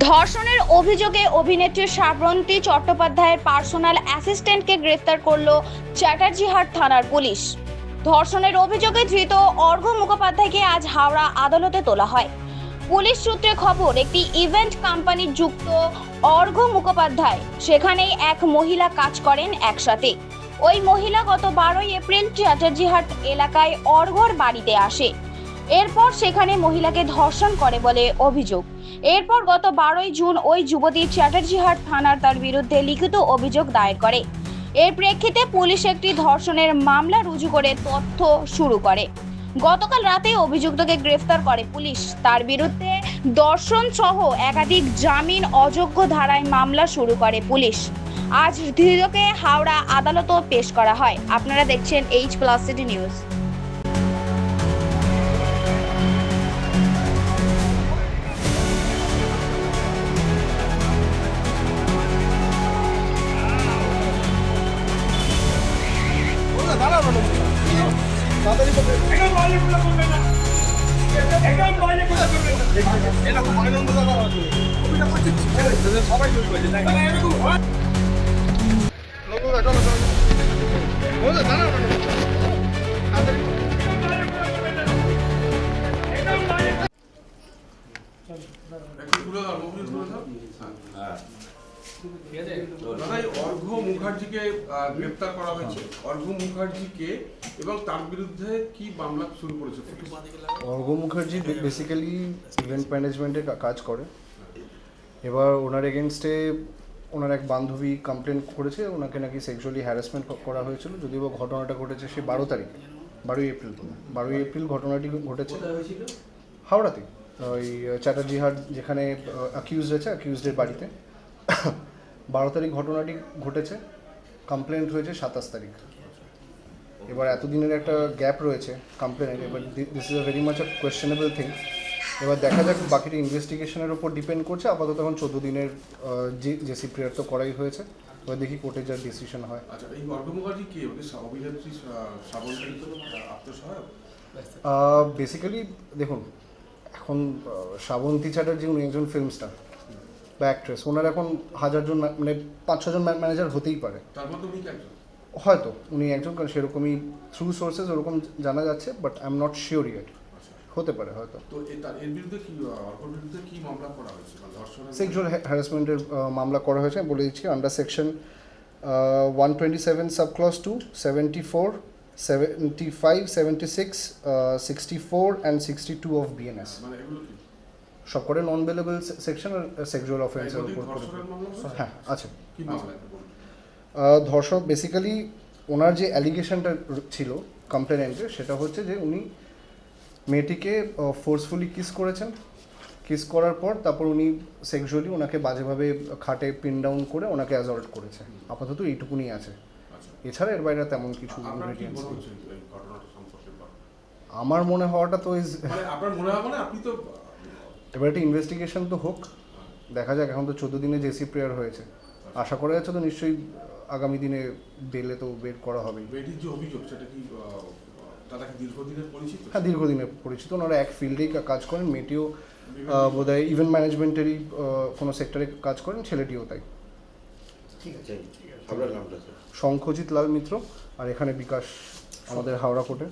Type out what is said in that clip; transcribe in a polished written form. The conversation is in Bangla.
ধর্ষণের অভিযোগে অভিনেত্রী শ্রাবন্তী চট্টোপাধ্যায়ের পার্সোনাল অ্যাসিস্ট্যান্টকে গ্রেফতার করল চ্যাটার্জিহাট থানার পুলিশ। ধর্ষণের অভিযোগে ধৃত অর্ঘ্য মুখোপাধ্যায়কে আজ হাওড়া আদালতে তোলা হয়। পুলিশ সূত্রে খবর, একটি ইভেন্ট কোম্পানির যুক্ত অর্ঘ্য মুখোপাধ্যায় সেখানেই এক মহিলা কাজ করেন একসাথে। ওই মহিলা গত 12 এপ্রিল চ্যাটার্জিহাট এলাকায় অর্ঘ্যর বাড়িতে আসে। এরপর সেখানে মহিলাকে ধর্ষণ করে বলে অভিযোগ। এরপর গত 12 জুন ওই যুবতী চ্যাটার্জিহাট থানার তার বিরুদ্ধে লিখিত অভিযোগ দায়ের করে। এর প্রেক্ষিতে পুলিশ একটি ধর্ষণের মামলা রুজু করে তথ্য শুরু করে। গতকাল রাতে অভিযুক্তকে গ্রেফতার করে পুলিশ। তার বিরুদ্ধে ধর্ষণ সহ একাধিক জামিন অযোগ্য ধারায় মামলা শুরু করে পুলিশ। আজ ধৃতকে হাওড়া আদালতেও পেশ করা হয়। আপনারা দেখছেন H+ সিটি নিউজ। অর্ঘ্য মুখার্জিকে গ্রেপ্তার করা হয়েছে। অর্ঘ্য মুখার্জিকে এবং তার বিরুদ্ধে কি মামলা শুরু করেছে? অর্ঘ্য মুখার্জি বেসিক্যালি ইভেন্ট ম্যানেজমেন্টে কাজ করে। এবার ওনার এগেনস্টে ওনার এক বান্ধবী কমপ্লেন করেছে, ওনাকে নাকি সেক্সুয়ালি হ্যারাসমেন্ট করা হয়েছিল। যদিও ঘটনাটা ঘটেছে সে 12 এপ্রিল ঘটনাটি ঘটেছে হাওড়াতে, ওই চ্যাটার্জিহাট যেখানে অ্যাকিউজড আছে, অ্যাকিউজডের বাড়িতে 12 তারিখ ঘটনাটি ঘটেছে। কমপ্লেন্ট হয়েছে 27 তারিখ। এবার এতদিনের একটা গ্যাপ রয়েছে কমপ্লেনের। এবার this is a very much a questionable thing. এবার দেখা যাক, বাকিটা ইনভেস্টিগেশনের ওপর ডিপেন্ড করছে। আপাতত এখন 14 দিনের জেসি প্রেয়ার তো করাই হয়েছে। এবার দেখি কোর্টে যার ডিসিশন হয়। আচ্ছা, এই অর্ঘ্য মুখার্জি কি অভিনেত্রী শ্রাবন্তী আত্মসহায়ক? বেসিক্যালি দেখুন, এখন শ্রাবন্তী চ্যাটার্জি উনি একজন ফিল্ম স্টার বা অ্যাক্ট্রেস। ওনার এখন হাজারজন মানে 5-6 জন ম্যানেজার হতেই পারে। তার মধ্যে উনি একজন, হয়তো উনি একজন, কারণ সেরকমই থ্রু সোর্সেস ওরকম জানা যাচ্ছে, but I am not sure yet. হতে পারে হয়তো। তো এর বিরুদ্ধে কি অর্ঘ্যর বিরুদ্ধে কি মামলা করা হয়েছে? সেক্সুয়াল হ্যারাসমেন্টের মামলা করা হয়েছে। বলে দিচ্ছি, under section 127 subclause 2, 74, 75, 76, 64 and 62 of BNS। মানে এগুলো কি সব করে নন বেলেবল সেকশন আর সেক্সুয়াল অফেন্সের উপর। হ্যাঁ আছে। কি মামলা? ধর্ষণ বেসিক্যালি ওনার যে অ্যালিগেশনটা ছিল কমপ্লেনেন্টের, সেটা হচ্ছে যে উনি মেয়েটিকে ফোর্সফুলি কিস করেছেন। কিস করার পর তারপর উনি সেক্সুয়ালি ওনাকে বাজেভাবে খাটে পিন ডাউন করে ওনাকে অ্যাসল্ট করেছে। আপাতত এইটুকুনি আছে। এছাড়া এর বাইরে তেমন কিছু ইনগ্রেডিয়েন্টস। আমার মনে হওয়াটা তো আপনার মনে হয়, মানে আপনি তো এবার একটা ইনভেস্টিগেশন তো হোক, দেখা যাক। এখন তো 14 দিনে জেসি প্রেয়ার হয়েছে, আশা করা যাচ্ছে তো নিশ্চয়ই আগামী দিনে বেলে তো বের করা হবে। মেয়েটির যে অভিযোগ, সেটা কি তারা কি দীর্ঘদিনের পরিচিত? হ্যাঁ, দীর্ঘদিনের পরিচিত। ওনারা এক ফিল্ডেই কাজ করেন। মেয়েটিও বোধহয় ইভেন্ট ম্যানেজমেন্টেরই কোনো সেক্টরে কাজ করেন, ছেলেটিও তাই। ঠিক আছে, আপনার নামটা স্যার? শঙ্খজিৎ লাল মিত্র, আর এখানে বিকাশ, আমাদের হাওড়া কোর্টে।